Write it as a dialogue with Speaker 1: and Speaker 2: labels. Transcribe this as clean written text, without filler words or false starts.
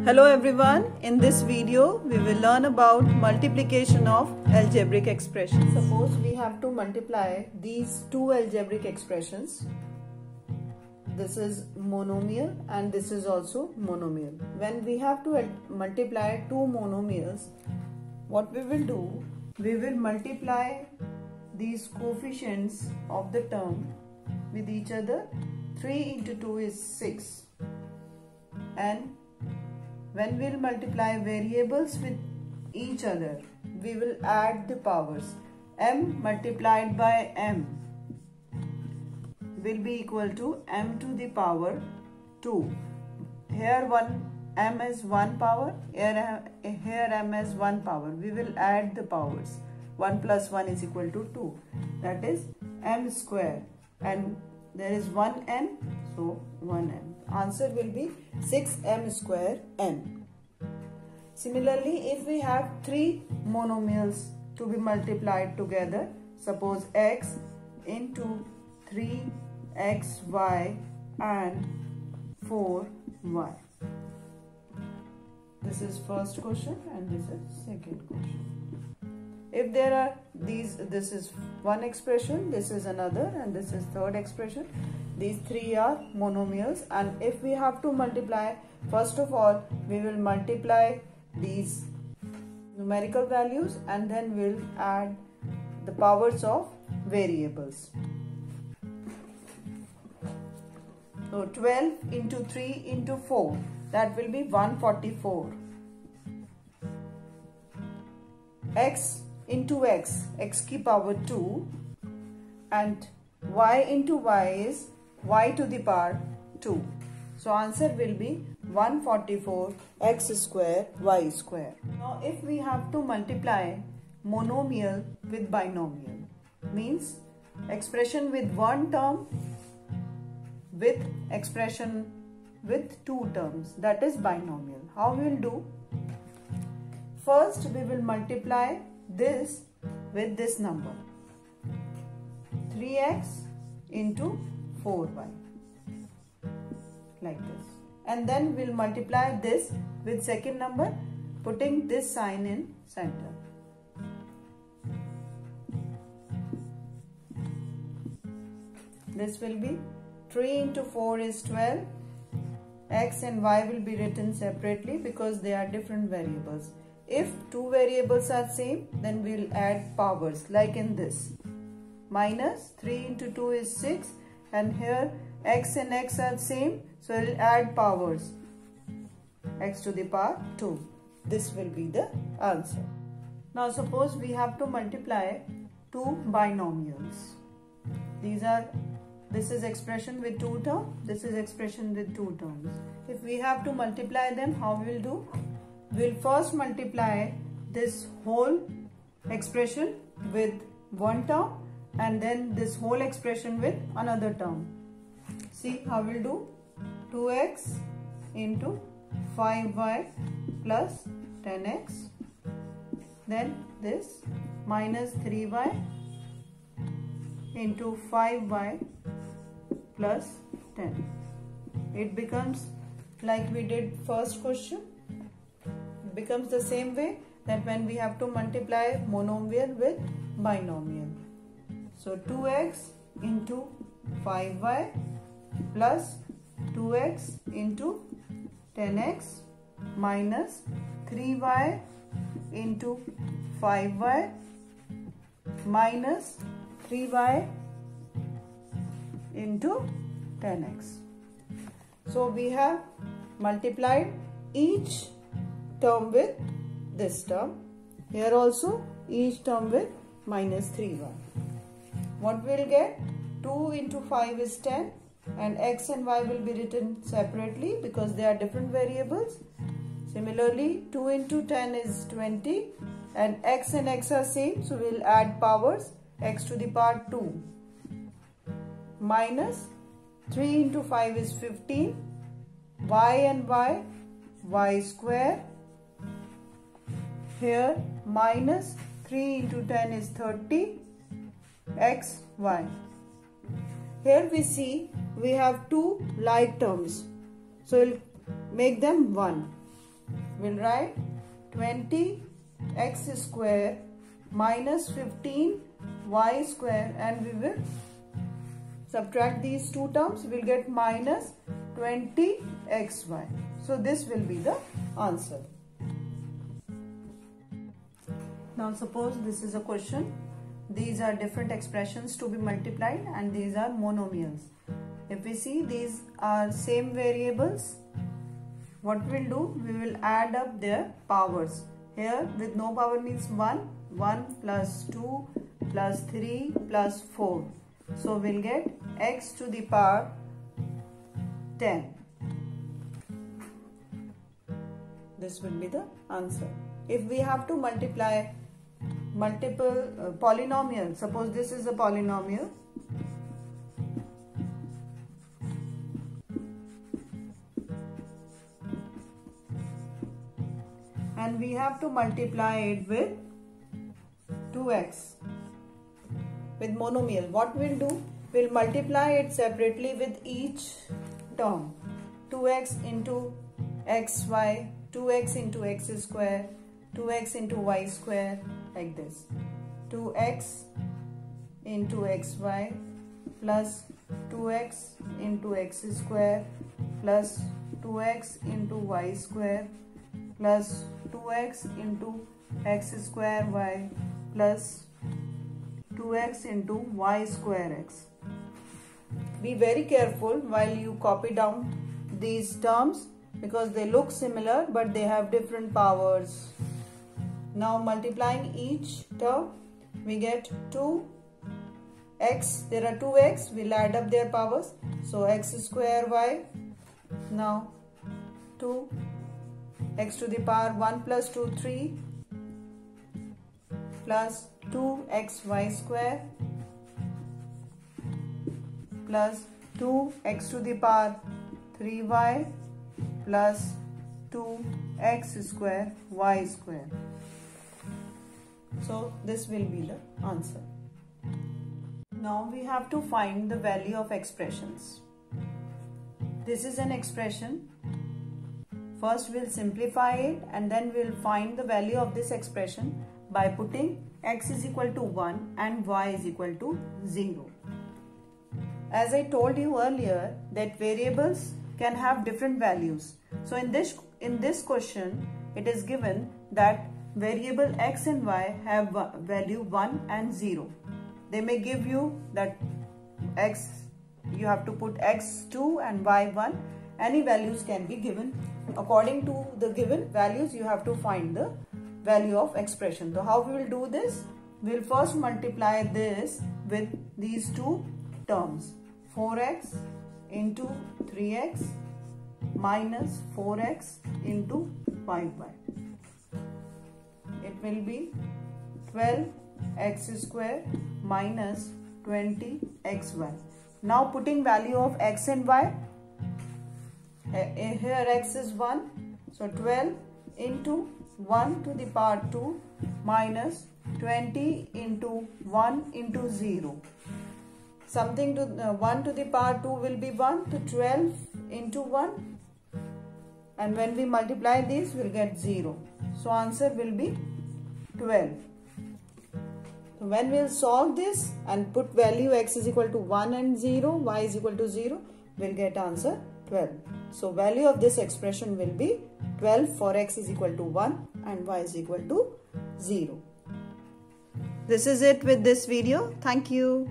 Speaker 1: Hello everyone, in this video we will learn about multiplication of algebraic expressions. Suppose we have to multiply these two algebraic expressions. This is monomial and this is also monomial. When we have to multiply two monomials, what we will do, we will multiply these coefficients of the term with each other. 3 into 2 is 6, and when we will multiply variables with each other, we will add the powers. M multiplied by M will be equal to M to the power 2. Here M is 1 power, here M is 1 power. We will add the powers. 1 plus 1 is equal to 2. That is M square, and there is 1n, so 1n. Answer will be 6m square n. Similarly, if we have three monomials to be multiplied together, suppose x into 3xy and 4y. This is first question and this is second question. If there are this is one expression, this is another, and this is third expression. These three are monomials, and if we have to multiply, first of all we will multiply these numerical values and then we'll add the powers of variables. So 12 into 3 into 4, that will be 144. X into x की power 2, and y into y is y to the power 2. So answer will be 144 x square y square. Now if we have to multiply monomial with binomial, means expression with one term with expression with two terms, that is binomial. How we will do? First we will multiply this with this number, 3x into 4y, like this, and then we'll multiply this with second number, putting this sign in center. This will be 3 into 4 is 12. X and y will be written separately because they are different variables. If two variables are same, then we will add powers, like in this. Minus 3 into 2 is 6, and here x and x are same, so we will add powers. X to the power 2. This will be the answer. Now suppose we have to multiply two binomials. This is expression with two terms, this is expression with two terms. If we have to multiply them, how we will do? We will first multiply this whole expression with one term and then this whole expression with another term. See how we will do? 2x into 5y plus 10x, then this minus 3y into 5y plus 10. It becomes like we did first question. It becomes the same way that when we have to multiply monomial with binomial. So 2x into 5y plus 2x into 10x minus 3y into 5y minus 3y into 10x. So we have multiplied each term with this term. Here also each term with minus 3y. What we will get? 2 into 5 is 10, and x and y will be written separately because they are different variables. Similarly, 2 into 10 is 20, and x and x are same, so we will add powers. X to the power 2 minus 3 into 5 is 15, y and y square. Here minus 3 into 10 is 30, x, y. Here we see we have two like terms, so we'll make them one. we'll write 20x square minus 15y square, and we will subtract these two terms. We'll get minus 20xy. So this will be the answer. Now suppose this is a question. These are different expressions to be multiplied and these are monomials. If we see these are same variables, what we'll do, we will add up their powers. Here with no power means 1, 1 plus 2 plus 3 plus 4. So we'll get x to the power 10. This will be the answer. If we have to multiply multiple polynomials, suppose this is a polynomial. And we have to multiply it with 2x. With monomial, what we'll do? We'll multiply it separately with each term. 2x into xy, 2x into x square, 2x into y square, like this. 2x into xy plus 2x into x square plus 2x into y square plus 2x into x square y plus 2x into y square x. Be very careful while you copy down these terms because they look similar but they have different powers. Now multiplying each term, we get 2x. There are 2x, we'll add up their powers. So x square y, now 2 x to the power 1 plus 2, 3 plus 2xy square plus 2x to the power 3y plus 2x square y square. So this will be the answer. Now we have to find the value of expressions. This is an expression. First we'll simplify it and then we'll find the value of this expression by putting x is equal to 1 and y is equal to 0. As I told you earlier that variables can have different values. So in this question it is given that variable x and y have value 1 and 0. They may give you that x, you have to put x2 and y1. Any values can be given. According to the given values, you have to find the value of expression. So how we will do this? We will first multiply this with these two terms. 4x into 3x minus 4x into 5y. It will be 12x square minus 20xy. Now putting value of x and y. Here x is 1. So 12 into 1 to the power 2 minus 20 into 1 into 0. Something to 1 to the power 2 will be 1, to 12 into 1. And when we multiply this, we will get 0. So answer will be 12. So when we will solve this and put value x is equal to 1 and 0, y is equal to 0, we will get answer 12. So value of this expression will be 12 for x is equal to 1 and y is equal to 0. This is it with this video. Thank you.